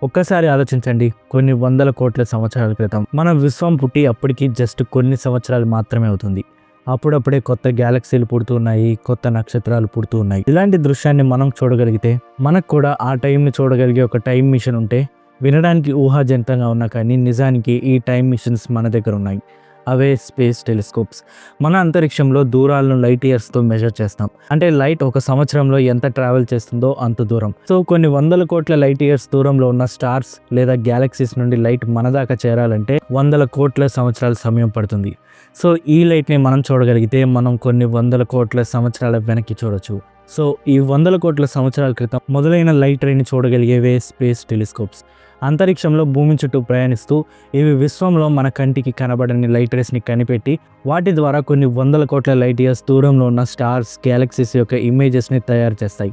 ఒక్కసారి ఆలోచించండి, కొన్ని వందల కోట్ల సంవత్సరాల క్రితం మన విశ్వం పుట్టి అప్పటికి జస్ట్ కొన్ని సంవత్సరాలు మాత్రమే అవుతుంది. అప్పుడప్పుడే కొత్త గ్యాలక్సీలు పుడుతూ ఉన్నాయి, కొత్త నక్షత్రాలు పుడుతూ ఉన్నాయి. ఇలాంటి దృశ్యాన్ని మనం చూడగలిగితే, మనకు కూడా ఆ టైంని చూడగలిగే ఒక టైం మిషన్ ఉంటే, వినడానికి ఊహాజనితంగా ఉన్నా కానీ నిజానికి ఈ టైం మిషన్స్ మన దగ్గర ఉన్నాయి. అవే స్పేస్ టెలిస్కోప్స్. మన అంతరిక్షంలో దూరాలను లైట్ ఇయర్స్తో మెజర్ చేస్తాం. అంటే లైట్ ఒక సంవత్సరంలో ఎంత ట్రావెల్ చేస్తుందో అంత దూరం. సో కొన్ని వందల కోట్ల లైట్ ఇయర్స్ దూరంలో ఉన్న స్టార్స్ లేదా గ్యాలక్సీస్ నుండి లైట్ మన దాకా చేరాలంటే వందల కోట్ల సంవత్సరాల సమయం పడుతుంది. సో ఈ లైట్ని మనం చూడగలిగితే మనం కొన్ని వందల కోట్ల సంవత్సరాల వెనక్కి చూడొచ్చు. సో ఈ వందల కోట్ల సంవత్సరాల క్రితం మొదలైన లైట్ రేని చూడగలిగేవే స్పేస్ టెలిస్కోప్స్. అంతరిక్షంలో భూమి చుట్టూ ప్రయాణిస్తూ ఇవి విశ్వంలో మన కంటికి కనబడని లైట్ రేస్ని కనిపెట్టి వాటి ద్వారా కొన్ని వందల కోట్ల లైట్ ఇయర్స్ దూరంలో ఉన్న స్టార్స్, గ్యాలక్సీస్ యొక్క ఇమేజెస్ని తయారు చేస్తాయి.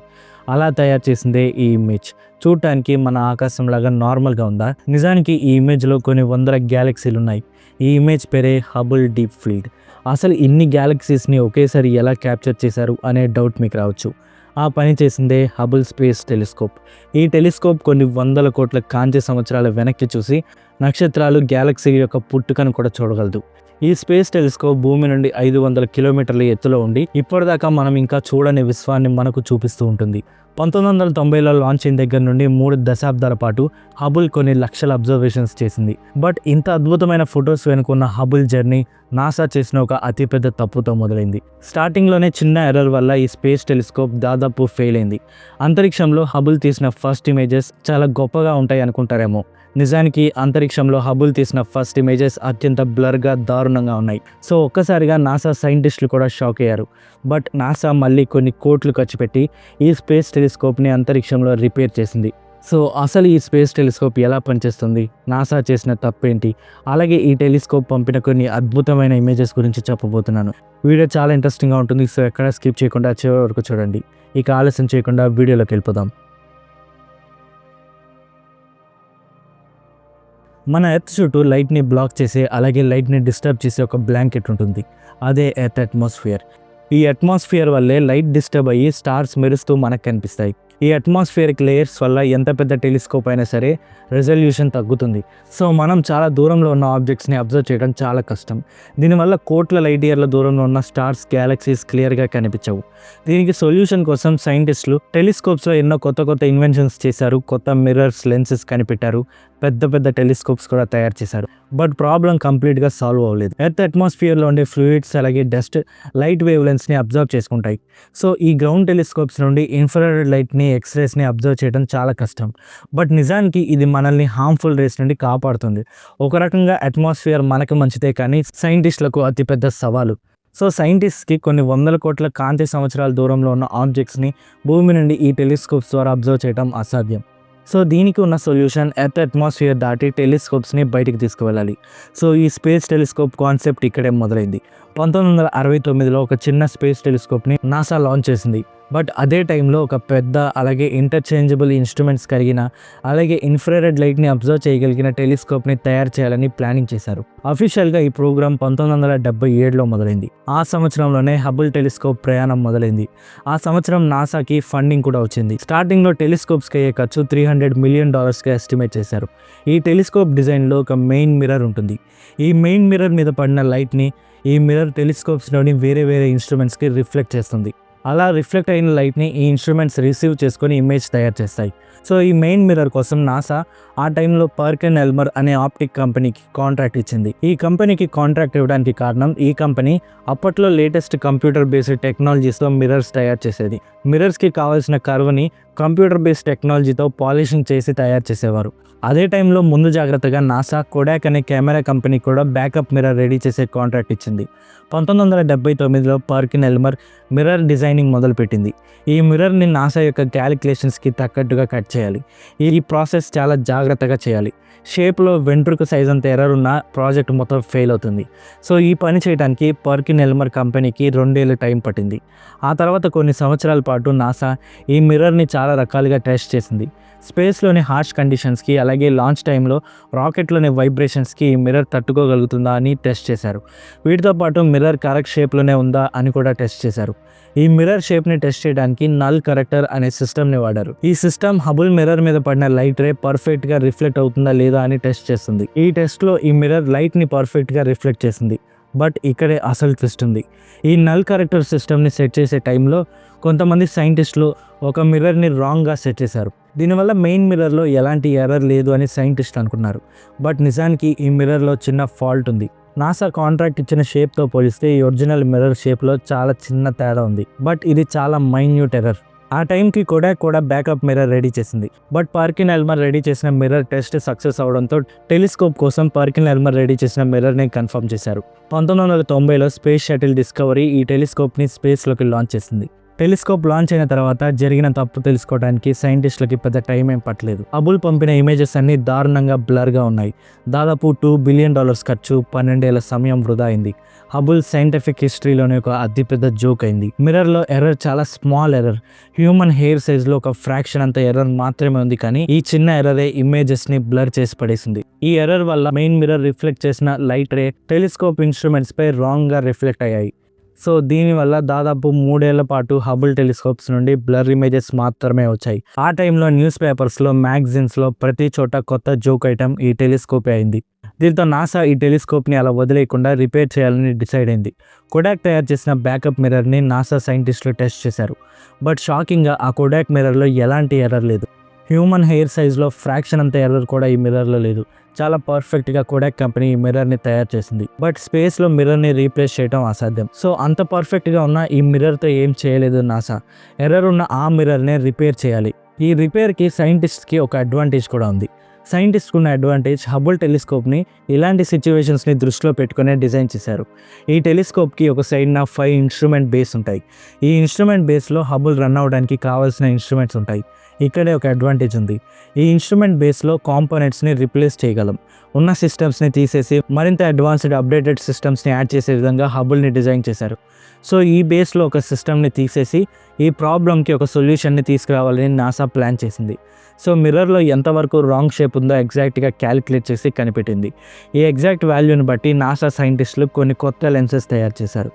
అలా తయారు చేసిందే ఈ ఇమేజ్. చూడటానికి మన ఆకాశంలాగా నార్మల్గా ఉందా? నిజానికి ఈ ఇమేజ్లో కొన్ని వందల గ్యాలక్సీలు ఉన్నాయి. ఈ ఇమేజ్ పేరే హబుల్ డీప్ ఫీల్డ్. అసలు ఇన్ని గ్యాలక్సీస్ని ఒకేసారి ఎలా క్యాప్చర్ చేశారు అనే డౌట్ మీకు రావచ్చు. ఆ పని చేసిందే హబుల్ స్పేస్ టెలిస్కోప్. ఈ టెలిస్కోప్ కొన్ని వందల కోట్ల కాంతి సంవత్సరాల వెనక్కి చూసి నక్షత్రాలు, గ్యాలక్సీ యొక్క పుట్టుకను కూడా చూడగలదు. ఈ స్పేస్ టెలిస్కోప్ భూమి నుండి 500 కిలోమీటర్ల ఎత్తులో ఉండి ఇప్పటిదాకా మనం ఇంకా చూడని విశ్వాన్ని మనకు చూపిస్తూ ఉంటుంది. 1990లో లాంచ్ అయిన దగ్గర నుండి 3 దశాబ్దాల పాటు హబుల్ కొన్ని లక్షల అబ్జర్వేషన్స్ చేసింది. బట్ ఇంత అద్భుతమైన ఫొటోస్ వెనుకున్న హబుల్ జర్నీ నాసా చేసిన ఒక అతిపెద్ద తప్పుతో మొదలైంది. స్టార్టింగ్లోనే చిన్న ఎర్రర్ వల్ల ఈ స్పేస్ టెలిస్కోప్ దాదాపు ఫెయిల్ అయింది. అంతరిక్షంలో హబుల్ తీసిన ఫస్ట్ ఇమేజెస్ చాలా గొప్పగా ఉంటాయి అనుకుంటారేమో. నిజానికి అంతరిక్షంలో హబుల్ తీసిన ఫస్ట్ ఇమేజెస్ అత్యంత బ్లర్గా, దారుణంగా ఉన్నాయి. సో ఒక్కసారిగా నాసా సైంటిస్టులు కూడా షాక్ అయ్యారు. బట్ నాసా మళ్ళీ కొన్ని కోట్లు ఖర్చు పెట్టి ఈ స్పేస్ టెలిస్కోప్ని అంతరిక్షంలో రిపేర్ చేసింది. సో అసలు ఈ స్పేస్ టెలిస్కోప్ ఎలా పనిచేస్తుంది, నాసా చేసిన తప్పేంటి, అలాగే ఈ టెలిస్కోప్ పంపిన కొన్ని అద్భుతమైన ఇమేజెస్ గురించి చెప్పబోతున్నాను. వీడియో చాలా ఇంట్రెస్టింగ్గా ఉంటుంది. సో ఎక్కడ స్కిప్ చేయకుండా చివరి వరకు చూడండి. ఇక ఆలస్యం చేయకుండా వీడియోలోకి వెళ్ళిపోదాం. మన ఎర్త్ చుట్టూ లైట్ని బ్లాక్ చేసే, అలాగే లైట్ని డిస్టర్బ్ చేసే ఒక బ్లాంకెట్ ఉంటుంది. అదే ఎర్త్ అట్మాస్ఫియర్. ఈ అట్మాస్ఫియర్ వల్లే లైట్ డిస్టర్బ్ అయ్యి స్టార్స్ మెరుస్తూ మనకు కనిపిస్తాయి. ఈ అట్మాస్ఫియరిక్ లేయర్స్ వల్ల ఎంత పెద్ద టెలిస్కోప్ అయినా సరే రెజల్యూషన్ తగ్గుతుంది. సో మనం చాలా దూరంలో ఉన్న ఆబ్జెక్ట్స్ని అబ్జర్వ్ చేయడం చాలా కష్టం. దీనివల్ల కోట్ల లైట్ ఇయర్ల దూరంలో ఉన్న స్టార్స్, గ్యాలక్సీస్ క్లియర్గా కనిపించవు. దీనికి సొల్యూషన్ కోసం సైంటిస్టులు టెలిస్కోప్స్లో ఎన్నో కొత్త ఇన్వెన్షన్స్ చేశారు. కొత్త మిర్రర్స్, లెన్సెస్ కనిపెట్టారు. పెద్ద టెలిస్కోప్స్ కూడా తయారు చేశారు. బట్ ప్రాబ్లం కంప్లీట్గా సాల్వ్ అవ్వలేదు. ఎర్త్ అట్మాస్ఫియర్లో ఉండే ఫ్లూయిడ్స్, అలాగే డస్ట్ లైట్ వేవ్ లెన్స్ని అబ్జర్వ్ చేసుకుంటాయి. సో ఈ గ్రౌండ్ టెలిస్కోప్స్ నుండి ఇన్ఫ్రారెడ్ లైట్ని, ఎక్స్రేస్ని అబ్జర్వ్ చేయడం చాలా కష్టం. బట్ నిజానికి ఇది మనల్ని హార్మ్ఫుల్ రేస్ నుండి కాపాడుతుంది. ఒక రకంగా అట్మాస్ఫియర్ మనకు మంచిదే, కానీ సైంటిస్టులకు అతిపెద్ద సవాలు. సో సైంటిస్ట్కి కొన్ని వందల కోట్ల కాంతి సంవత్సరాల దూరంలో ఉన్న ఆబ్జెక్ట్స్ని భూమి నుండి ఈ టెలిస్కోప్స్ ద్వారా అబ్జర్వ్ చేయడం అసాధ్యం. సో దీనికి ఉన్న సొల్యూషన్ ఎర్త్ అట్మాస్ఫియర్ దాటి టెలిస్కోప్స్ని బయటికి తీసుకువెళ్ళాలి. సో ఈ స్పేస్ టెలిస్కోప్ కాన్సెప్ట్ ఇక్కడే మొదలైంది. 1969లో ఒక చిన్న స్పేస్ టెలిస్కోప్ని నాసా లాంచ్ చేసింది. బట్ అదే టైంలో ఒక పెద్ద, అలాగే ఇంటర్చేంజబుల్ ఇన్స్ట్రుమెంట్స్ కలిగిన, అలాగే ఇన్ఫ్రారెడ్ లైట్ని అబ్జర్వ్ చేయగలిగిన టెలిస్కోప్ని తయారు చేయాలని ప్లానింగ్ చేశారు. అఫీషియల్గా ఈ ప్రోగ్రామ్ 1977లో మొదలైంది. ఆ సంవత్సరంలోనే హబుల్ టెలిస్కోప్ ప్రయాణం మొదలైంది. ఆ సంవత్సరం నాసాకి ఫండింగ్ కూడా వచ్చింది. స్టార్టింగ్లో టెలిస్కోప్స్కి అయ్యే ఖర్చు $300 మిలియన్ ఎస్టిమేట్ చేశారు. ఈ టెలిస్కోప్ డిజైన్లో ఒక మెయిన్ మిర్రర్ ఉంటుంది. ఈ మెయిన్ మిర్రర్ మీద పడిన లైట్ని ఈ మిర్రర్ టెలిస్కోప్స్లోని వేరే ఇన్స్ట్రుమెంట్స్కి రిఫ్లెక్ట్ చేస్తుంది. అలా రిఫ్లెక్ట్ అయిన లైట్ని ఈ ఇన్స్ట్రుమెంట్స్ రిసీవ్ చేసుకొని ఇమేజ్ తయారు చేస్తాయి. సో ఈ మెయిన్ మిర్రర్ కోసం నాసా ఆ టైంలో పర్కిన్ ఎల్మర్ అనే ఆప్టిక్ కంపెనీకి కాంట్రాక్ట్ ఇచ్చింది. ఈ కంపెనీకి కాంట్రాక్ట్ ఇవ్వడానికి కారణం, ఈ కంపెనీ అప్పట్లో లేటెస్ట్ కంప్యూటర్ బేస్డ్ టెక్నాలజీస్తో మిర్రర్స్ తయారు చేసేది. మిర్రర్స్కి కావాల్సిన కర్వ్ని కంప్యూటర్ బేస్డ్ టెక్నాలజీతో పాలిషింగ్ చేసి తయారు చేసేవారు. అదే టైంలో ముందు జాగ్రత్తగా నాసా కొడాక్ అనే కెమెరా కంపెనీ కూడా బ్యాకప్ మిర్రర్ రెడీ చేసే కాంట్రాక్ట్ ఇచ్చింది. 1979లో పర్కిన్ ఎల్మర్ మిర్రర్ డిజైనింగ్ మొదలుపెట్టింది. ఈ మిర్రర్ని నాసా యొక్క క్యాలిక్యులేషన్స్కి తగ్గట్టుగా కట్ చేయాలి. ఈ ప్రాసెస్ చాలా జాగ్రత్తగా చేయాలి. షేప్లో వెంట్రుక సైజ్ అంత ఎర్రర్ ఉన్న ప్రాజెక్ట్ మొత్తం ఫెయిల్ అవుతుంది. సో ఈ పని చేయడానికి పర్కిన్ ఎల్మర్ కంపెనీకి 2 ఏళ్ళు టైం పట్టింది. ఆ తర్వాత కొన్ని సంవత్సరాల పాటు నాసా ఈ మిర్రర్ని చాలా రకాలుగా టెస్ట్ చేసింది. స్పేస్లోని హార్ష్ కండిషన్స్కి, అలాగే లాంచ్ టైంలో రాకెట్లోని వైబ్రేషన్స్కి ఈ మిర్రర్ తట్టుకోగలుగుతుందా అని టెస్ట్ చేశారు. వీటితో పాటు మిర్రర్ కరెక్ట్ షేప్లోనే ఉందా అని కూడా టెస్ట్ చేశారు. ఈ మిర్రర్ షేప్ని టెస్ట్ చేయడానికి నల్ కరెక్టర్ అనే సిస్టమ్ని వాడారు. ఈ సిస్టమ్ హబుల్ మిర్రర్ మీద పడిన లైట్ రే పర్ఫెక్ట్గా రిఫ్లెక్ట్ అవుతుందా లేదా అని టెస్ట్ చేస్తుంది. ఈ టెస్ట్లో ఈ మిర్రర్ లైట్ని పర్ఫెక్ట్గా రిఫ్లెక్ట్ చేసింది. బట్ ఇక్కడే అసలు ట్విస్ట్ ఉంది. ఈ నల్ కరెక్టర్ సిస్టమ్ని సెట్ చేసే టైంలో కొంతమంది సైంటిస్టులు ఒక మిర్రర్ని రాంగ్గా సెట్ చేశారు. దీనివల్ల మెయిన్ మిర్రర్లో ఎలాంటి ఎర్రర్ లేదు అని సైంటిస్టులు అనుకున్నారు. బట్ నిజానికి ఈ మిర్రర్లో చిన్న ఫాల్ట్ ఉంది. నాసా కాంట్రాక్ట్ ఇచ్చిన షేప్తో పోలిస్తే ఈ ఒరిజినల్ మిర్రర్ షేప్లో చాలా చిన్న తేడా ఉంది. బట్ ఇది చాలా మైన్యూట్ ఎర్రర్. ఆ టైంకి కూడా బ్యాకప్ మిర్రర్ రెడీ చేసింది. బట్ పర్కిన్ ఎల్మర్ రెడీ చేసిన మిర్రర్ టెస్ట్ సక్సెస్ అవడంతో టెలిస్కోప్ కోసం పర్కిన్ ఎల్మర్ రెడీ చేసిన మిర్రర్ని కన్ఫర్మ్ చేశారు. 1990లో స్పేస్ షటిల్ డిస్కవరీ ఈ టెలిస్కోప్ని స్పేస్లోకి లాంచ్ చేసింది. టెలిస్కోప్ లాంచ్ అయిన తర్వాత జరిగిన తప్పు తెలుసుకోవడానికి సైంటిస్టులకి పెద్ద టైం ఏం పట్టలేదు. హబుల్ పంపిన ఇమేజెస్ అన్ని దారుణంగా బ్లర్గా ఉన్నాయి. దాదాపు $2 బిలియన్ ఖర్చు, 12 ఏళ్ల సమయం వృధా అయింది. హబుల్ సైంటిఫిక్ హిస్టరీలోనే ఒక అతిపెద్ద జోక్ అయింది. మిర్రర్లో ఎర్రర్ చాలా స్మాల్ ఎర్రర్. హ్యూమన్ హెయిర్ సైజ్లో ఒక ఫ్రాక్షన్ అంత ఎర్రర్ మాత్రమే ఉంది, కానీ ఈ చిన్న ఎర్రరే ఇమేజెస్ని బ్లర్ చేసి పడేసింది. ఈ ఎర్రర్ వల్ల మెయిన్ మిర్రర్ రిఫ్లెక్ట్ చేసిన లైట్ రే టెలిస్కోప్ ఇన్స్ట్రుమెంట్స్పై రాంగ్గా రిఫ్లెక్ట్ అయ్యాయి. సో దీనివల్ల దాదాపు 3 ఏళ్ల పాటు హబుల్ టెలిస్కోప్స్ నుండి బ్లర్ ఇమేజెస్ మాత్రమే వచ్చాయి. ఆ టైంలో న్యూస్ పేపర్స్లో, మ్యాగజైన్స్లో ప్రతి చోట కొత్త జోక్ ఐటమ్ ఈ టెలిస్కోపే అయింది. దీంతో నాసా ఈ టెలిస్కోప్ని అలా వదిలేయకుండా రిపేర్ చేయాలని డిసైడ్ అయింది. కొడాక్ తయారు చేసిన బ్యాకప్ మిర్రర్ని నాసా సైంటిస్టులు టెస్ట్ చేశారు. బట్ షాకింగ్గా ఆ కొడాక్ మిర్రర్లో ఎలాంటి ఎర్రర్ లేదు. హ్యూమన్ హెయిర్ సైజ్లో ఫ్రాక్షన్ అంత ఎర్రర్ కూడా ఈ మిర్రర్లో లేదు. చాలా పర్ఫెక్ట్గా కొడాక్ కంపెనీ ఈ మిర్రర్ని తయారు చేసింది. బట్ స్పేస్లో మిర్రర్ని రీప్లేస్ చేయడం అసాధ్యం. సో అంత పర్ఫెక్ట్గా ఉన్న ఈ మిర్రర్తో ఏం చేయలేదు నాసా. ఎర్రర్ ఉన్న ఆ మిర్రర్నే రిపేర్ చేయాలి. ఈ రిపేర్కి సైంటిస్ట్కి ఒక అడ్వాంటేజ్ కూడా ఉంది. సైంటిస్ట్కి ఉన్న అడ్వాంటేజ్, హబుల్ టెలిస్కోప్ని ఇలాంటి సిచ్యువేషన్స్ని దృష్టిలో పెట్టుకునే డిజైన్ చేశారు. ఈ టెలిస్కోప్కి ఒక సైడ్న 5 ఇన్స్ట్రుమెంట్ బేస్ ఉంటాయి. ఈ ఇన్స్ట్రుమెంట్ బేస్లో హబుల్ రన్ అవ్వడానికి కావాల్సిన ఇన్స్ట్రుమెంట్స్ ఉంటాయి. ఇక్కడే ఒక అడ్వాంటేజ్ ఉంది. ఈ ఇన్స్ట్రుమెంట్ బేస్లో కాంపోనెంట్స్ని రిప్లేస్ చేయగలం. ఉన్న సిస్టమ్స్ని తీసేసి మరింత అడ్వాన్స్డ్ అప్డేటెడ్ సిస్టమ్స్ని యాడ్ చేసే విధంగా హబుల్ని డిజైన్ చేశారు. సో ఈ బేస్లో ఒక సిస్టమ్ని తీసేసి ఈ ప్రాబ్లమ్కి ఒక సొల్యూషన్ని తీసుకురావాలని నాసా ప్లాన్ చేసింది. సో మిర్రర్లో ఎంతవరకు రాంగ్ షేప్ ఉందో ఎగ్జాక్ట్గా క్యాలిక్యులేట్ చేసి కనిపెట్టింది. ఈ ఎగ్జాక్ట్ వాల్యూని బట్టి నాసా సైంటిస్టులు కొన్ని కొత్త లెన్సెస్ తయారు చేశారు.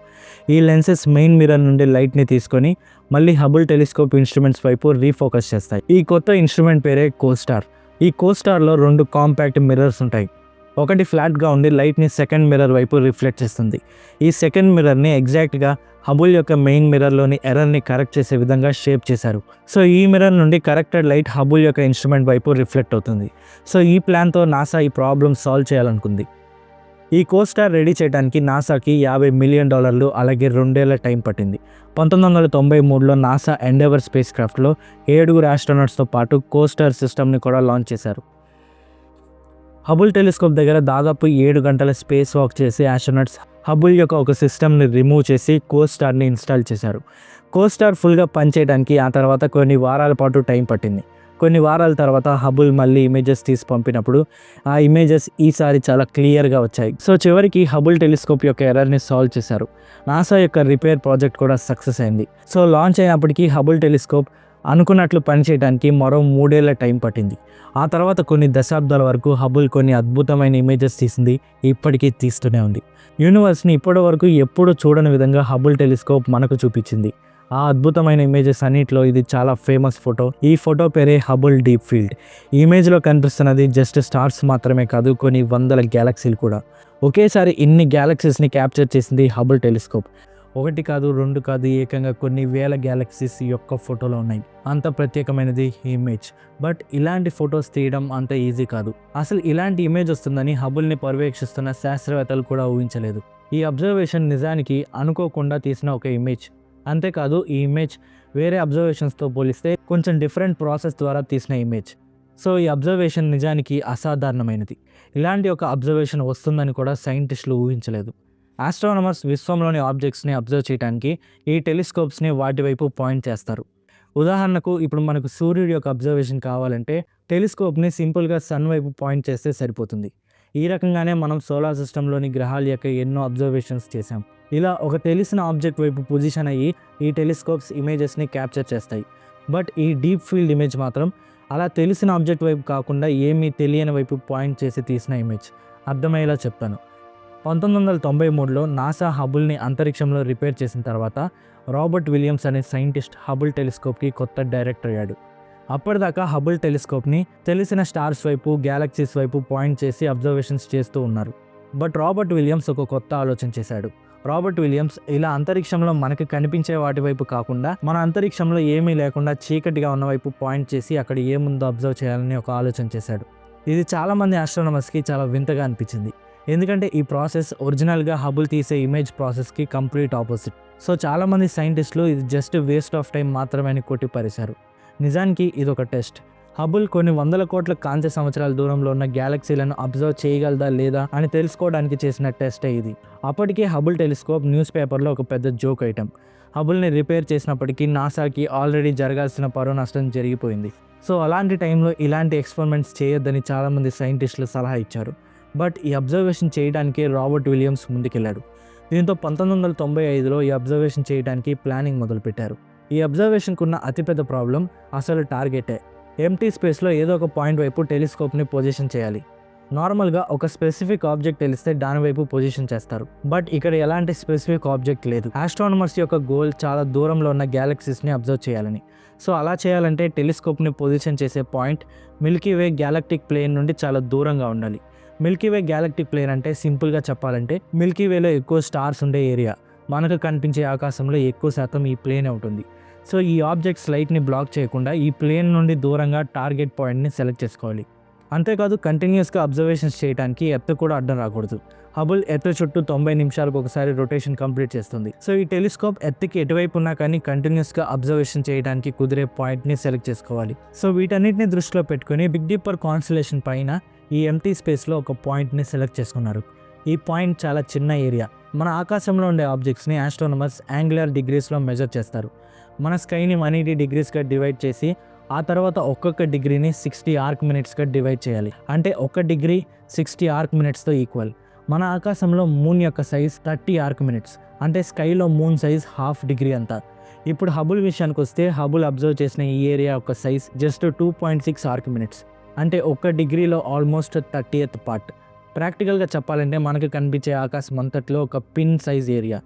ఈ లెన్సెస్ మెయిన్ మిర్రర్ నుండి లైట్ని తీసుకొని మళ్ళీ హబుల్ టెలిస్కోప్ ఇన్స్ట్రుమెంట్స్ వైపు రీఫోకస్ చేస్తాయి. ఈ కొత్త ఇన్స్ట్రుమెంట్ పేరే కోస్టార్. ఈ కోస్టార్లో 2 కాంపాక్ట్ మిర్రర్స్ ఉంటాయి. ఒకటి ఫ్లాట్గా ఉండి లైట్ని సెకండ్ మిర్రర్ వైపు రిఫ్లెక్ట్ చేస్తుంది. ఈ సెకండ్ మిర్రర్ని ఎగ్జాక్ట్గా హబుల్ యొక్క మెయిన్ మిర్రర్లోని ఎర్రర్ని కరెక్ట్ చేసే విధంగా షేప్ చేశారు. సో ఈ మిర్రర్ నుండి కరెక్టెడ్ లైట్ హబుల్ యొక్క ఇన్స్ట్రుమెంట్ వైపు రిఫ్లెక్ట్ అవుతుంది. సో ఈ ప్లాన్తో నాసా ఈ ప్రాబ్లమ్ సాల్వ్ చేయాలనుకుంది. ఈ కోస్టార్ రెడీ చేయడానికి నాసాకి $50 మిలియన్ అలాగే 2 ఏళ్ల టైం పట్టింది. 1993లో నాసా ఎండెవర్ స్పేస్ క్రాఫ్ట్లో 7 ఆస్ట్రోనాట్స్తో పాటు కోస్టార్ సిస్టమ్ని కూడా లాంచ్ చేశారు. హబుల్ టెలిస్కోప్ దగ్గర దాదాపు 7 గంటల స్పేస్ వాక్ చేసి ఆస్ట్రోనాట్స్ హబుల్ యొక్క ఒక సిస్టమ్ని రిమూవ్ చేసి కోస్టార్ని ఇన్స్టాల్ చేశారు. కోస్టార్ ఫుల్గా పనిచేయడానికి ఆ తర్వాత కొన్ని వారాల పాటు టైం పట్టింది. కొన్ని వారాల తర్వాత హబుల్ మళ్ళీ ఇమేజెస్ తీసి పంపినప్పుడు ఆ ఇమేజెస్ ఈసారి చాలా క్లియర్గా వచ్చాయి. సో చివరికి హబుల్ టెలిస్కోప్ యొక్క ఎర్రర్ని సాల్వ్ చేశారు. నాసా యొక్క రిపేర్ ప్రాజెక్ట్ కూడా సక్సెస్ అయింది. సో లాంచ్ అయినప్పటికీ హబుల్ టెలిస్కోప్ అనుకున్నట్లు పనిచేయడానికి మరో 3 ఏళ్ల టైం పట్టింది. ఆ తర్వాత కొన్ని దశాబ్దాల వరకు హబుల్ కొన్ని అద్భుతమైన ఇమేజెస్ తీసింది, ఇప్పటికీ తీస్తూనే ఉంది. యూనివర్స్ని ఇప్పటి వరకు ఎప్పుడూ చూడని విధంగా హబుల్ టెలిస్కోప్ మనకు చూపించింది. ఆ అద్భుతమైన ఇమేజెస్ అన్నింటిలో ఇది చాలా ఫేమస్ ఫోటో. ఈ ఫోటో పేరే హబుల్ డీప్ ఫీల్డ్. ఈ ఇమేజ్లో కనిపిస్తున్నది జస్ట్ స్టార్స్ మాత్రమే కాదు, కొన్ని వందల గ్యాలక్సీలు కూడా. ఒకేసారి ఇన్ని గ్యాలక్సీస్ని క్యాప్చర్ చేసింది హబుల్ టెలిస్కోప్. 1 కాదు, 2 కాదు, ఏకంగా కొన్ని వేల గ్యాలక్సీస్ యొక్క ఫోటోలో ఉన్నాయి. అంత ప్రత్యేకమైనది ఈ ఇమేజ్. బట్ ఇలాంటి ఫొటోస్ తీయడం అంత ఈజీ కాదు. అసలు ఇలాంటి ఇమేజ్ వస్తుందని హబుల్ని పర్యవేక్షిస్తున్న శాస్త్రవేత్తలు కూడా ఊహించలేదు. ఈ అబ్జర్వేషన్ నిజానికి అనుకోకుండా తీసిన ఒక ఇమేజ్. అంతేకాదు ఈ ఇమేజ్ వేరే అబ్జర్వేషన్స్తో పోలిస్తే కొంచెం డిఫరెంట్ ప్రాసెస్ ద్వారా తీసిన ఇమేజ్. సో ఈ అబ్జర్వేషన్ నిజానికి అసాధారణమైనది. ఇలాంటి ఒక అబ్జర్వేషన్ వస్తుందని కూడా సైంటిస్టులు ఊహించలేదు. ఆస్ట్రోనమర్స్ విశ్వంలోని ఆబ్జెక్ట్స్ని అబ్జర్వ్ చేయడానికి ఈ టెలిస్కోప్స్ని వాటి వైపు పాయింట్ చేస్తారు. ఉదాహరణకు ఇప్పుడు మనకు సూర్యుడి యొక్క అబ్జర్వేషన్ కావాలంటే టెలిస్కోప్ని సింపుల్గా సన్ వైపు పాయింట్ చేస్తే సరిపోతుంది. ఈ రకంగానే మనం సోలార్ సిస్టంలోని గ్రహాల యొక్క ఎన్నో అబ్జర్వేషన్స్ చేసాం. ఇలా ఒక తెలిసిన ఆబ్జెక్ట్ వైపు పొజిషన్ అయ్యి ఈ టెలిస్కోప్స్ ఇమేజెస్ని క్యాప్చర్ చేస్తాయి. బట్ ఈ డీప్ ఫీల్డ్ ఇమేజ్ మాత్రం అలా తెలిసిన ఆబ్జెక్ట్ వైపు కాకుండా ఏమీ తెలియని వైపు పాయింట్ చేసి తీసిన ఇమేజ్. అర్థమయ్యేలా చెప్తాను. 1993లో నాసా హబుల్ని అంతరిక్షంలో రిపేర్ చేసిన తర్వాత రాబర్ట్ విలియమ్స్ అనే సైంటిస్ట్ హబుల్ టెలిస్కోప్కి కొత్త డైరెక్టర్ అయ్యాడు. అప్పటిదాకా హబుల్ టెలిస్కోప్ని తెలిసిన స్టార్స్ వైపు, గ్యాలక్సీస్ వైపు పాయింట్ చేసి అబ్జర్వేషన్స్ చేస్తూ ఉన్నారు. బట్ రాబర్ట్ విలియమ్స్ ఒక కొత్త ఆలోచన చేశాడు. రాబర్ట్ విలియమ్స్ ఇలా అంతరిక్షంలో మనకి కనిపించే వాటి వైపు కాకుండా మన అంతరిక్షంలో ఏమీ లేకుండా చీకటిగా ఉన్న వైపు పాయింట్ చేసి అక్కడ ఏముందో అబ్జర్వ్ చేయాలని ఒక ఆలోచన చేశాడు. ఇది చాలామంది ఆస్ట్రోనమర్స్కి చాలా వింతగా అనిపించింది. ఎందుకంటే ఈ ప్రాసెస్ ఒరిజినల్గా హబుల్ తీసే ఇమేజ్ ప్రాసెస్కి కంప్లీట్ ఆపోజిట్. సో చాలామంది సైంటిస్టులు ఇది జస్ట్ వేస్ట్ ఆఫ్ టైం మాత్రమే అని కొట్టిపారేశారు. నిజానికి ఇది ఒక టెస్ట్. హబుల్ కొన్ని వందల కోట్ల కాంతి సంవత్సరాల దూరంలో ఉన్న గ్యాలక్సీలను అబ్జర్వ్ చేయగలదా లేదా అని తెలుసుకోవడానికి చేసిన టెస్టే ఇది. అప్పటికే హబుల్ టెలిస్కోప్ న్యూస్ పేపర్లో ఒక పెద్ద జోక్ ఐటమ్. హబుల్ని రిపేర్ చేసినప్పటికీ నాసాకి ఆల్రెడీ జరగాల్సిన పరువు నష్టం జరిగిపోయింది. సో అలాంటి టైంలో ఇలాంటి ఎక్స్పెరిమెంట్స్ చేయొద్దని చాలామంది సైంటిస్టులు సలహా ఇచ్చారు. బట్ ఈ అబ్జర్వేషన్ చేయడానికే రాబర్ట్ విలియమ్స్ ముందుకెళ్లాడు. దీంతో 1995లో ఈ అబ్జర్వేషన్ చేయడానికి ప్లానింగ్ మొదలుపెట్టారు. ఈ అబ్జర్వేషన్కు ఉన్న అతిపెద్ద ప్రాబ్లం అసలు టార్గెటే. ఎంటీ స్పేస్లో ఏదో ఒక పాయింట్ వైపు టెలిస్కోప్ని పొజిషన్ చేయాలి. నార్మల్గా ఒక స్పెసిఫిక్ ఆబ్జెక్ట్ తెలిస్తే దాని వైపు పొజిషన్ చేస్తారు. బట్ ఇక్కడ ఎలాంటి స్పెసిఫిక్ ఆబ్జెక్ట్ లేదు. ఆస్ట్రోనమర్స్ యొక్క గోల్ చాలా దూరంలో ఉన్న గ్యాలక్సీస్ని అబ్జర్వ్ చేయాలని. సో అలా చేయాలంటే టెలిస్కోప్ని పొజిషన్ చేసే పాయింట్ మిల్కీవే గ్యాలక్టిక్ ప్లేన్ నుండి చాలా దూరంగా ఉండాలి. మిల్కీవే గ్యాలక్టిక్ ప్లేన్ అంటే సింపుల్గా చెప్పాలంటే మిల్కీవేలో ఎక్కువ స్టార్స్ ఉండే ఏరియా. మనకు కనిపించే ఆకాశంలో ఎక్కువ శాతం ఈ ప్లేన్ ఉంటుంది. సో ఈ ఆబ్జెక్ట్స్ లైట్ని బ్లాక్ చేయకుండా ఈ ప్లేన్ నుండి దూరంగా టార్గెట్ పాయింట్ని సెలెక్ట్ చేసుకోవాలి. అంతేకాదు కంటిన్యూస్గా అబ్జర్వేషన్స్ చేయడానికి ఎర్త్ కూడా అడ్డం రాకూడదు. హబుల్ ఎర్త్ చుట్టూ 90 నిమిషాలకు ఒకసారి రొటేషన్ కంప్లీట్ చేస్తుంది. సో ఈ టెలిస్కోప్ ఎర్త్కి ఎటువైపు ఉన్నా కానీ కంటిన్యూస్గా అబ్జర్వేషన్ చేయడానికి కుదిరే పాయింట్ని సెలెక్ట్ చేసుకోవాలి. సో వీటన్నిటిని దృష్టిలో పెట్టుకుని బిగ్ డిప్పర్ కాన్స్టలేషన్ పైన ఈ ఎంటీ స్పేస్లో ఒక పాయింట్ని సెలెక్ట్ చేసుకున్నారు. ఈ పాయింట్ చాలా చిన్న ఏరియా. మన ఆకాశంలో ఉండే ఆబ్జెక్ట్స్ని ఆస్ట్రోనమర్స్ యాంగులర్ డిగ్రీస్లో మెజర్ చేస్తారు. మన స్కైని 180 డిగ్రీస్గా డివైడ్ చేసి ఆ తర్వాత ఒక్కొక్క డిగ్రీని 60 ఆర్క్ మినిట్స్గా డివైడ్ చేయాలి. అంటే 1 డిగ్రీ 60 ఆర్క్ మినిట్స్తో ఈక్వల్. మన ఆకాశంలో మూన్ యొక్క సైజ్ 30 ఆర్క్ మినిట్స్. అంటే స్కైలో మూన్ సైజ్ ½ డిగ్రీ అంతా. ఇప్పుడు హబుల్ విషయానికి వస్తే హబుల్ అబ్జర్వ్ చేసిన ఈ ఏరియా యొక్క సైజ్ జస్ట్ 2.6 ఆర్క్ మినిట్స్. అంటే 1 డిగ్రీలో ఆల్మోస్ట్ 30th పార్ట్. ప్రాక్టికల్గా చెప్పాలంటే మనకు కనిపించే ఆకాశం అంతట్లో ఒక పిన్ సైజ్ ఏరియా.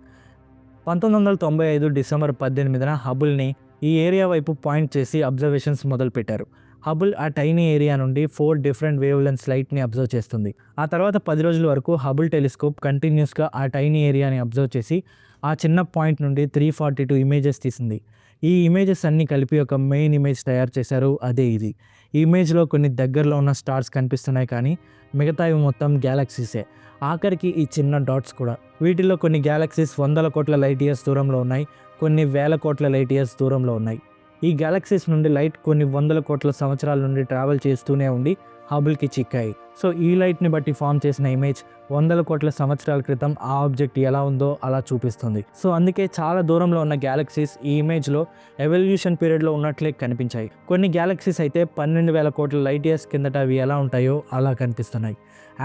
1995 డిసెంబర్ 18న హబుల్ని ఈ ఏరియా వైపు పాయింట్ చేసి అబ్జర్వేషన్స్ మొదలుపెట్టారు. హబుల్ ఆ టైనీ ఏరియా నుండి 4 డిఫరెంట్ వేవ్ లెంగ్త్ లైట్ని అబ్జర్వ్ చేస్తుంది. ఆ తర్వాత 10 రోజుల వరకు హబుల్ టెలిస్కోప్ కంటిన్యూస్గా ఆ టైనీ ఏరియాని అబ్జర్వ్ చేసి ఆ చిన్న పాయింట్ నుండి 342 ఇమేజెస్ తీసింది. ఈ ఇమేజెస్ అన్నీ కలిపి ఒక మెయిన్ ఇమేజ్ తయారు చేశారు. అదే ఇది. ఈ ఇమేజ్లో కొన్ని దగ్గరలో ఉన్న స్టార్స్ కనిపిస్తున్నాయి, కానీ మిగతావి మొత్తం గ్యాలక్సీసే. ఆఖరికి ఈ చిన్న డాట్స్ కూడా. వీటిలో కొన్ని గ్యాలక్సీస్ వందల కోట్ల లైట్ ఇయర్స్ దూరంలో ఉన్నాయి, కొన్ని వేల కోట్ల లైట్ ఇయర్స్ దూరంలో ఉన్నాయి. ఈ గ్యాలక్సీస్ నుండి లైట్ కొన్ని వందల కోట్ల సంవత్సరాల నుండి ట్రావెల్ చేస్తూనే ఉండి హబుల్కి చిక్కాయి. సో ఈ లైట్ని బట్టి ఫామ్ చేసిన ఇమేజ్ వందల కోట్ల సంవత్సరాల క్రితం ఆ ఆబ్జెక్ట్ ఎలా ఉందో అలా చూపిస్తుంది. సో అందుకే చాలా దూరంలో ఉన్న గ్యాలక్సీస్ ఈ ఇమేజ్లో ఎవల్యూషన్ పీరియడ్లో ఉన్నట్లే కనిపించాయి. కొన్ని గ్యాలక్సీస్ అయితే 12,000 కోట్ల లైట్ ఇయర్స్ కిందట అవి ఎలా ఉంటాయో అలా కనిపిస్తున్నాయి.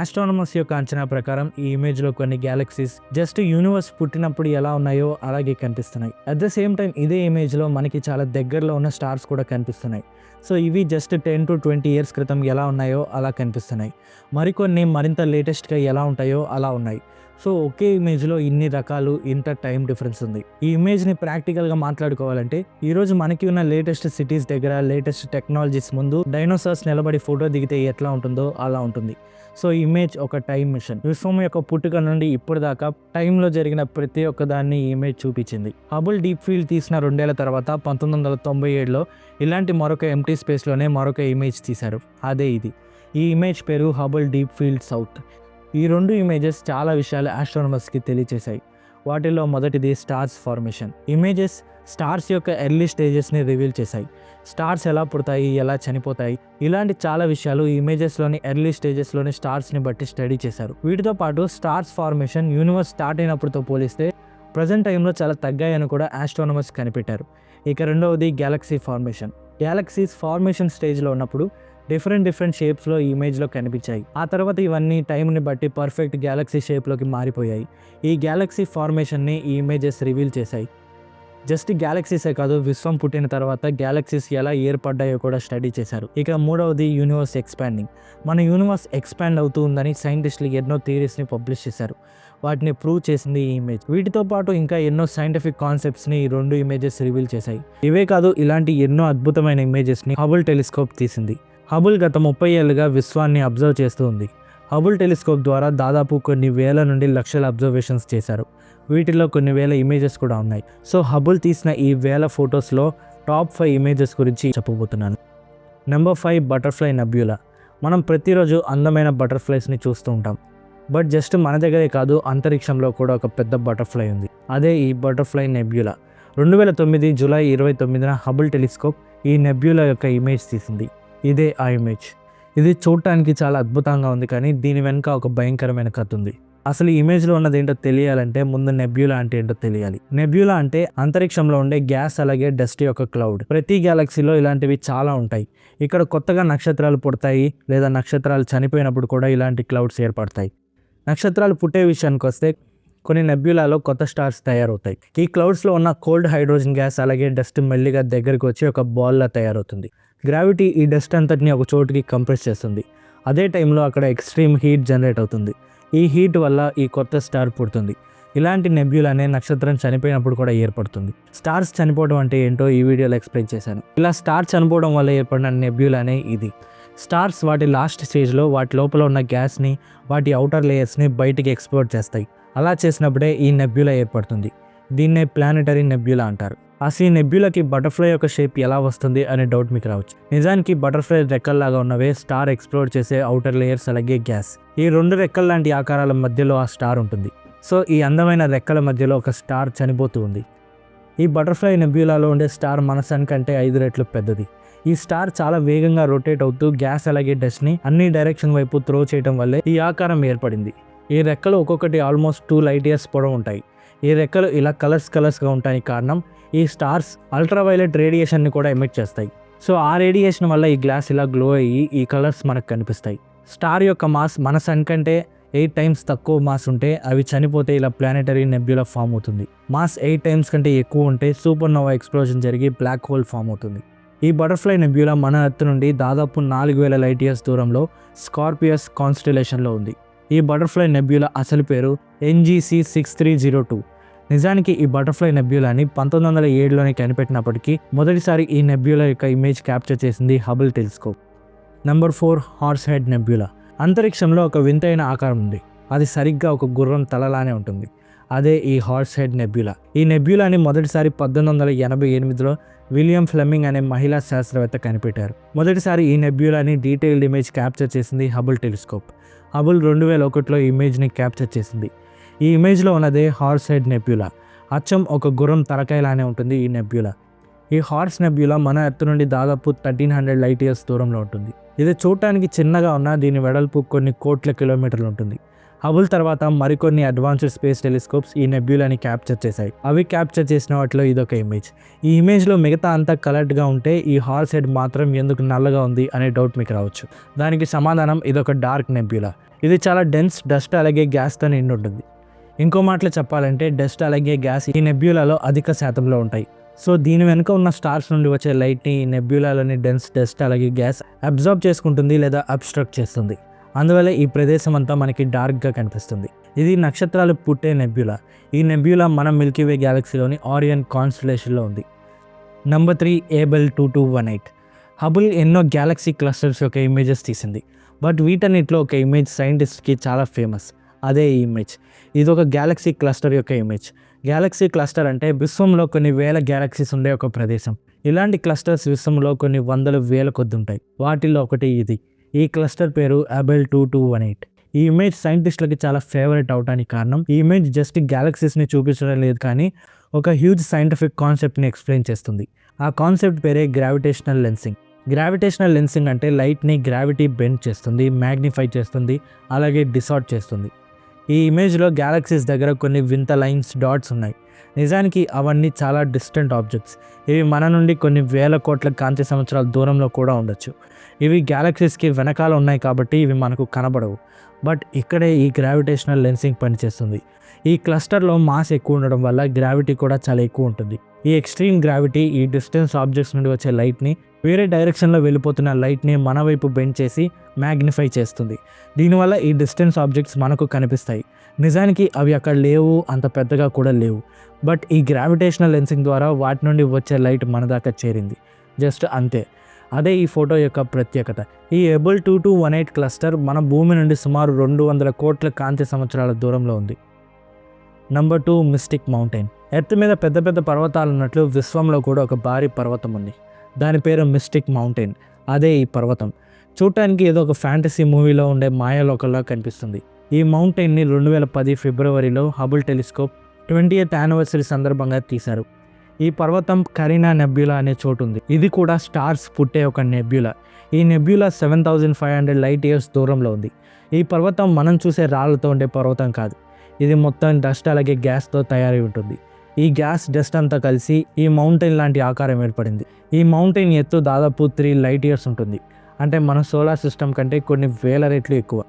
ఆస్ట్రోనమర్స్ యొక్క అంచనా ప్రకారం ఈ ఇమేజ్లో కొన్ని గ్యాలక్సీస్ జస్ట్ యూనివర్స్ పుట్టినప్పుడు ఎలా ఉన్నాయో అలాగే కనిపిస్తున్నాయి. అట్ ద సేమ్ టైం ఇదే ఇమేజ్లో మనకి చాలా దగ్గరలో ఉన్న స్టార్స్ కూడా కనిపిస్తున్నాయి. సో ఇవి జస్ట్ 10 to 20 ఇయర్స్ క్రితం ఎలా ఉన్నాయో అలా కనిపిస్తున్నాయి. మరికొన్ని మరింత లేటెస్ట్గా ఎలా ఉంటాయో అలా ఉన్నాయి. సో ఒకే ఇమేజ్లో ఇన్ని రకాలు, ఇంత టైం డిఫరెన్స్ ఉంది. ఈ ఇమేజ్ని ప్రాక్టికల్గా మాట్లాడుకోవాలంటే ఈరోజు మనకి ఉన్న లేటెస్ట్ సిటీస్ దగ్గర లేటెస్ట్ టెక్నాలజీస్ ముందు డైనోసార్స్ నిలబడి ఫోటో దిగితే ఎట్లా ఉంటుందో అలా ఉంటుంది. సో ఈ ఇమేజ్ ఒక టైం మిషన్. విశ్వం యొక్క పుట్టుక నుండి ఇప్పుడు దాకా టైంలో జరిగిన ప్రతి ఒక్క దాన్ని ఈ ఇమేజ్ చూపించింది. హబుల్ డీప్ ఫీల్డ్ తీసిన 2 ఏళ్ల తర్వాత 1997లో ఇలాంటి మరొక ఎంటీ స్పేస్లోనే మరొక ఇమేజ్ తీశారు. అదే ఇది. ఈ ఇమేజ్ పేరు హబుల్ డీప్ ఫీల్డ్ సౌత్. ఈ 2 ఇమేజెస్ చాలా విషయాలు ఆస్ట్రోనమర్స్కి తెలియచేశాయి. వాటిలో మొదటిది స్టార్స్ ఫార్మేషన్. ఇమేజెస్ స్టార్స్ యొక్క ఎర్లీ స్టేజెస్ని రివీల్ చేశాయి. స్టార్స్ ఎలా పుడతాయి, ఎలా చనిపోతాయి, ఇలాంటి చాలా విషయాలు ఈ ఇమేజెస్లోని ఎర్లీ స్టేజెస్లోని స్టార్స్ని బట్టి స్టడీ చేశారు. వీటితో పాటు స్టార్స్ ఫార్మేషన్ యూనివర్స్ స్టార్ట్ అయినప్పుడుతో పోలిస్తే ప్రజెంట్ టైంలో చాలా తగ్గాయని కూడా ఆస్ట్రోనమర్స్ కనిపెట్టారు. ఇక రెండవది గ్యాలక్సీ ఫార్మేషన్. గ్యాలక్సీస్ ఫార్మేషన్ స్టేజ్లో ఉన్నప్పుడు డిఫరెంట్ షేప్స్లో ఈ ఇమేజ్లో కనిపించాయి. ఆ తర్వాత ఇవన్నీ టైంని బట్టి పర్ఫెక్ట్ గ్యాలక్సీ షేప్లోకి మారిపోయాయి. ఈ గ్యాలక్సీ ఫార్మేషన్ని ఈ ఇమేజెస్ రివీల్ చేశాయి. జస్ట్ గ్యాలక్సీసే కాదు, విశ్వం పుట్టిన తర్వాత గ్యాలక్సీస్ ఎలా ఏర్పడ్డాయో కూడా స్టడీ చేశారు. ఇక మూడవది యూనివర్స్ ఎక్స్పాండింగ్. మన యూనివర్స్ ఎక్స్పాండ్ అవుతూ ఉందని సైంటిస్టులు ఎన్నో థియరీస్ని పబ్లిష్ చేశారు. వాటిని ప్రూవ్ చేసింది ఈ ఇమేజ్. వీటితో పాటు ఇంకా ఎన్నో సైంటిఫిక్ కాన్సెప్ట్స్ని ఈ 2 ఇమేజెస్ రివీల్ చేశాయి. ఇవే కాదు, ఇలాంటి ఎన్నో అద్భుతమైన ఇమేజెస్ని హబుల్ టెలిస్కోప్ తీసింది. హబుల్ గత 30 ఏళ్లుగా విశ్వాన్ని అబ్జర్వ్ చేస్తూ ఉంది. హబుల్ టెలిస్కోప్ ద్వారా దాదాపు కొన్ని వేల నుండి లక్షల అబ్జర్వేషన్స్ చేశారు. వీటిలో కొన్ని వేల ఇమేజెస్ కూడా ఉన్నాయి. సో హబుల్ తీసిన ఈ వేల ఫొటోస్లో టాప్ 5 ఇమేజెస్ గురించి చెప్పబోతున్నాను. Number 5, butterfly nebula. మనం ప్రతిరోజు అందమైన బటర్ఫ్లైస్ని చూస్తూ ఉంటాం. బట్ జస్ట్ మన దగ్గరే కాదు, అంతరిక్షంలో కూడా ఒక పెద్ద బటర్ఫ్లై ఉంది. అదే ఈ బటర్ఫ్లై నెబ్యులా. 2009 జూలై 29న హబుల్ టెలిస్కోప్ ఈ నెబ్యులా యొక్క ఇమేజ్ తీసింది. ఇదే ఆ ఇమేజ్. ఇది చూడటానికి చాలా అద్భుతంగా ఉంది, కానీ దీని వెనుక ఒక భయంకరమైన కథ ఉంది. అసలు ఈ ఇమేజ్లో ఉన్నది ఏంటో తెలియాలంటే ముందు నెబ్యులా అంటే ఏంటో తెలియాలి. నెబ్యులా అంటే అంతరిక్షంలో ఉండే గ్యాస్ అలాగే డస్ట్ యొక్క క్లౌడ్. ప్రతి గ్యాలక్సీలో ఇలాంటివి చాలా ఉంటాయి. ఇక్కడ కొత్తగా నక్షత్రాలు పుడతాయి, లేదా నక్షత్రాలు చనిపోయినప్పుడు కూడా ఇలాంటి క్లౌడ్స్ ఏర్పడతాయి. నక్షత్రాలు పుట్టే విషయానికి వస్తే కొన్ని నెబ్యులాలో కొత్త స్టార్స్ తయారవుతాయి. ఈ క్లౌడ్స్లో ఉన్న కోల్డ్ హైడ్రోజన్ గ్యాస్ అలాగే డస్ట్ మెల్లిగా దగ్గరికి వచ్చి ఒక బాల్లా తయారవుతుంది. గ్రావిటీ ఈ డస్ట్ అంతటిని ఒక చోటుకి కంప్రెస్ చేస్తుంది. అదే టైంలో అక్కడ ఎక్స్ట్రీమ్ హీట్ జనరేట్ అవుతుంది. ఈ హీట్ వల్ల ఈ కొత్త స్టార్ పుడుతుంది. ఇలాంటి నెబ్యులానే నక్షత్రం చనిపోయినప్పుడు కూడా ఏర్పడుతుంది. స్టార్స్ చనిపోవడం అంటే ఏంటో ఈ వీడియోలో ఎక్స్ప్లెయిన్ చేశాను. ఇలా స్టార్ చనిపోవడం వల్ల ఏర్పడిన నెబ్యులానే ఇది. స్టార్స్ వాటి లాస్ట్ స్టేజ్లో వాటి లోపల ఉన్న గ్యాస్ని, వాటి అవుటర్ లేయర్స్ని బయటికి ఎక్స్పోర్ట్ చేస్తాయి. అలా చేసినప్పుడే ఈ నెబ్యులా ఏర్పడుతుంది. దీన్నే ప్లానెటరీ నెబ్యులా అంటారు. అసలు ఈ నెబ్యులాకి బటర్ఫ్లై యొక్క షేప్ ఎలా వస్తుంది అనే డౌట్ మీకు రావచ్చు. నిజానికి బటర్ఫ్లై రెక్కల్లాగా ఉన్నవే స్టార్ ఎక్స్ప్లోర్ చేసే అవుటర్ లేయర్స్ అలాగే గ్యాస్. ఈ 2 రెక్కల లాంటి ఆకారాల మధ్యలో ఆ స్టార్ ఉంటుంది. సో ఈ అందమైన రెక్కల మధ్యలో ఒక స్టార్ చనిపోతూ ఉంది. ఈ బటర్ఫ్లై నెబ్యులాలో ఉండే స్టార్ మన సన్ కంటే 5 రెట్లు పెద్దది. ఈ స్టార్ చాలా వేగంగా రొటేట్ అవుతూ గ్యాస్ అలాగే డస్ట్ని అన్ని డైరెక్షన్ వైపు త్రో చేయడం వల్లే ఈ ఆకారం ఏర్పడింది. ఈ రెక్కలు ఒక్కొక్కటి ఆల్మోస్ట్ 2 లైట్ ఇయర్స్ పొడవు ఉంటాయి. ఈ రెక్కలు ఇలా కలర్స్గా ఉండడానికి కారణం ఈ స్టార్స్ అల్ట్రావైలెట్ రేడియేషన్ని కూడా ఎమిట్ చేస్తాయి. సో ఆ రేడియేషన్ వల్ల ఈ గ్లాస్ ఇలా గ్లో అయ్యి ఈ కలర్స్ మనకు కనిపిస్తాయి. స్టార్ యొక్క మాస్ మన సన్ కంటే 8 టైమ్స్ తక్కువ మాస్ ఉంటే అవి చనిపోతే ఇలా ప్లానెటరీ నెబ్యులా ఫామ్ అవుతుంది. మాస్ 8 టైమ్స్ కంటే ఎక్కువ ఉంటే సూపర్నోవా ఎక్స్ప్లోజన్ జరిగి బ్లాక్ హోల్ ఫామ్ అవుతుంది. ఈ బటర్ఫ్లై నెబ్యులా మన ఎర్త్ నుండి దాదాపు 4000 లైట్ ఇయర్స్ దూరంలో స్కార్పియస్ కాన్స్టెలేషన్లో ఉంది. ఈ బటర్ఫ్లై నెబ్యులా అసలు పేరు NGC 6302. నిజానికి ఈ బటర్ఫ్లై నెబ్యులాని 1907లోనే కనిపెట్టినప్పటికీ మొదటిసారి ఈ నెబ్యులా యొక్క ఇమేజ్ క్యాప్చర్ చేసింది Hubble telescope. Number 4, horse head nebula. అంతరిక్షంలో ఒక వింతైన ఆకారం ఉంది. అది సరిగ్గా ఒక గుర్రం తలలానే ఉంటుంది. అదే ఈ హార్స్ హెడ్ నెబ్యులా. ఈ నెబ్యులాని మొదటిసారి 1888లో విలియం ఫ్లెమింగ్ అనే మహిళా శాస్త్రవేత్త కనిపెట్టారు. మొదటిసారి ఈ నెబ్యులాని డీటెయిల్డ్ ఇమేజ్ క్యాప్చర్ చేసింది హబుల్ టెలిస్కోప్. హబుల్ 2001లో ఈ ఇమేజ్ని క్యాప్చర్ చేసింది. ఈ ఇమేజ్లో ఉన్నదే హార్స్ హెడ్ నెబ్యులా. అచ్చం ఒక గుర్రం తలకాయలానే ఉంటుంది ఈ నెబ్యులా. ఈ హార్స్ నెబ్యులా మన ఎర్త్ నుండి దాదాపు 1300 లైట్ ఇయర్స్ దూరంలో ఉంటుంది. ఇది చూడటానికి చిన్నగా ఉన్న దీని వెడల్పు కొన్ని కోట్ల కిలోమీటర్లు ఉంటుంది. హబుల్ తర్వాత మరికొన్ని అడ్వాన్స్డ్ స్పేస్ టెలిస్కోప్స్ ఈ నెబ్యులాని క్యాప్చర్ చేశాయి. అవి క్యాప్చర్ చేసిన వాటిలో ఇదొక ఇమేజ్. ఈ ఇమేజ్లో మిగతా అంతా కలర్డ్గా ఉంటే ఈ హార్స్ హెడ్ మాత్రం ఎందుకు నల్లగా ఉంది అనే డౌట్ మీకు రావచ్చు. దానికి సమాధానం ఇదొక డార్క్ నెబ్యులా. ఇది చాలా డెన్స్ డస్ట్ అలాగే గ్యాస్తో నిండి ఉంటుంది. ఇంకో మాటలో చెప్పాలంటే డస్ట్ అలాగే గ్యాస్ ఈ నెబ్యులాలో అధిక శాతంలో ఉంటాయి. సో దీని వెనుక ఉన్న స్టార్స్ నుండి వచ్చే లైట్ని ఈ నెబ్యులాలోని డెన్స్ డస్ట్ అలాగే గ్యాస్ అబ్జర్బ్ చేసుకుంటుంది లేదా అబ్స్ట్రక్ట్ చేస్తుంది. అందువల్ల ఈ ప్రదేశం అంతా మనకి డార్క్గా కనిపిస్తుంది. ఇది నక్షత్రాలు పుట్టే నెబ్యులా. ఈ నెబ్యులా మన మిల్కీవే గ్యాలక్సీలోని ఆరియన్ కాన్స్టలేషన్లో ఉంది. Number 3, Abel 2218. హబుల్ ఎన్నో గ్యాలక్సీ క్లస్టర్స్ యొక్క ఇమేజెస్ తీసింది. బట్ వీటన్నిటిలో ఒక ఇమేజ్ సైంటిస్ట్కి చాలా ఫేమస్. అదే ఈ ఇమేజ్. ఇది ఒక గ్యాలక్సీ క్లస్టర్ యొక్క ఇమేజ్. గ్యాలక్సీ క్లస్టర్ అంటే విశ్వంలో కొన్ని వేల గ్యాలక్సీస్ ఉండే ఒక ప్రదేశం. ఇలాంటి క్లస్టర్స్ విశ్వంలో కొన్ని వందల వేల కొద్ది ఉంటాయి. వాటిల్లో ఒకటి ఇది. ఈ క్లస్టర్ పేరు ఏబెల్ 2218. ఈ ఇమేజ్ సైంటిస్టులకి చాలా ఫేవరెట్ అవడానికి కారణం ఈ ఇమేజ్ జస్ట్ గ్యాలక్సీస్ని చూపించడం లేదు, కానీ ఒక హ్యూజ్ సైంటిఫిక్ కాన్సెప్ట్ని ఎక్స్ప్లెయిన్ చేస్తుంది. ఆ కాన్సెప్ట్ పేరే గ్రావిటేషనల్ లెన్సింగ్. గ్రావిటేషనల్ లెన్సింగ్ అంటే లైట్ని గ్రావిటీ బెండ్ చేస్తుంది, మ్యాగ్నిఫై చేస్తుంది, అలాగే డిసార్ట్ చేస్తుంది. ఈ ఇమేజ్లో గ్యాలక్సీస్ దగ్గర కొన్ని వింత లైన్స్, డాట్స్ ఉన్నాయి. నిజానికి అవన్నీ చాలా డిస్టెంట్ ఆబ్జెక్ట్స్. ఇవి మన నుండి కొన్ని వేల కోట్ల కాంతి సంవత్సరాల దూరంలో కూడా ఉండొచ్చు. ఇవి గ్యాలక్సీస్కి వెనకాల ఉన్నాయి కాబట్టి ఇవి మనకు కనబడవు. బట్ ఇక్కడే ఈ గ్రావిటేషనల్ లెన్సింగ్ పనిచేస్తుంది. ఈ క్లస్టర్లో మాస్ ఎక్కువ ఉండడం వల్ల గ్రావిటీ కూడా చాలా ఎక్కువ ఉంటుంది. ఈ ఎక్స్ట్రీమ్ గ్రావిటీ ఈ డిస్టెన్స్ ఆబ్జెక్ట్స్ నుండి వచ్చే లైట్ని, వేరే డైరెక్షన్లో వెళ్ళిపోతున్న లైట్ని మన వైపు బెండ్ చేసి మ్యాగ్నిఫై చేస్తుంది. దీనివల్ల ఈ డిస్టెన్స్ ఆబ్జెక్ట్స్ మనకు కనిపిస్తాయి. నిజానికి అవి అక్కడ లేవు, అంత పెద్దగా కూడా లేవు. బట్ ఈ గ్రావిటేషనల్ లెన్సింగ్ ద్వారా వాటి నుండి వచ్చే లైట్ మన దాకా చేరింది. జస్ట్ అంతే. అదే ఈ ఫోటో యొక్క ప్రత్యేకత. ఈ ఎబుల్ 2218 క్లస్టర్ మన భూమి నుండి సుమారు 200 కోట్ల కాంతి సంవత్సరాల దూరంలో ఉంది. Number 2, mystic mountain. ఎర్త్ మీద పెద్ద పెద్ద పర్వతాలు ఉన్నట్లు విశ్వంలో కూడా ఒక భారీ పర్వతం ఉంది. దాని పేరు మిస్టిక్ మౌంటైన్. అదే ఈ పర్వతం. చూడటానికి ఏదో ఒక ఫ్యాంటసీ మూవీలో ఉండే మాయాలోకంలా కనిపిస్తుంది. ఈ మౌంటైన్ని 2010 ఫిబ్రవరిలో హబుల్ టెలిస్కోప్ 20th యానివర్సరీ సందర్భంగా తీశారు. ఈ పర్వతం కరీనా నెబ్యులా అనే చోటు ఉంది. ఇది కూడా స్టార్స్ పుట్టే ఒక నెబ్యులా. ఈ నెబ్యులా 7500 లైట్ ఇయర్స్ దూరంలో ఉంది. ఈ పర్వతం మనం చూసే రాళ్లతో ఉండే పర్వతం కాదు. ఇది మొత్తం డస్ట్ అలాగే గ్యాస్తో తయారై ఉంటుంది. ఈ గ్యాస్ డస్ట్ అంతా కలిసి ఈ మౌంటైన్ లాంటి ఆకారం ఏర్పడింది. ఈ మౌంటైన్ ఎత్తు దాదాపు 3 లైట్ ఇయర్స్ ఉంటుంది. అంటే మన సోలార్ సిస్టమ్ కంటే కొన్ని వేల రెట్లు ఎక్కువ.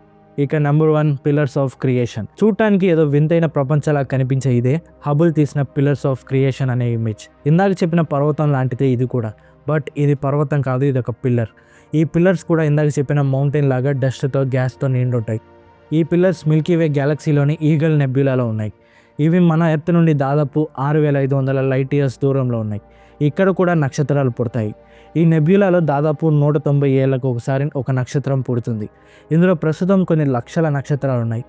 ఇక నంబర్ 1, పిల్లర్స్ ఆఫ్ క్రియేషన్. చూడటానికి ఏదో వింతైన ప్రపంచంలా కనిపించే ఇదే హబుల్ తీసిన పిల్లర్స్ ఆఫ్ క్రియేషన్ అనే ఇమేజ్. ఇందాక చెప్పిన పర్వతం లాంటిదే ఇది కూడా. బట్ ఇది పర్వతం కాదు, ఇది ఒక పిల్లర్. ఈ పిల్లర్స్ కూడా ఇందాక చెప్పిన మౌంటైన్ లాగా డస్ట్తో గ్యాస్తో నిండి ఉంటాయి. ఈ పిల్లర్స్ మిల్కీవే గ్యాలక్సీలోని ఈగల్ నెబ్యులాలో ఉన్నాయి. ఇవి మన ఎర్త్ నుండి దాదాపు 6500 లైట్ ఇయర్స్ దూరంలో ఉన్నాయి. ఇక్కడ కూడా నక్షత్రాలు పుడతాయి. ఈ నెబ్యులాలో దాదాపు 190 ఏళ్లకు ఒకసారి ఒక నక్షత్రం పుడుతుంది. ఇందులో ప్రస్తుతం కొన్ని లక్షల నక్షత్రాలు ఉన్నాయి.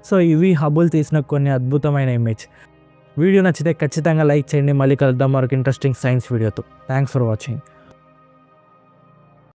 సో ఇవి హబుల్ తీసిన కొన్ని అద్భుతమైన ఇమేజ్. వీడియో నచ్చితే ఖచ్చితంగా లైక్ చేయండి. మళ్ళీ కలుద్దాం మరొక ఇంట్రెస్టింగ్ సైన్స్ వీడియోతో. Thanks for watching.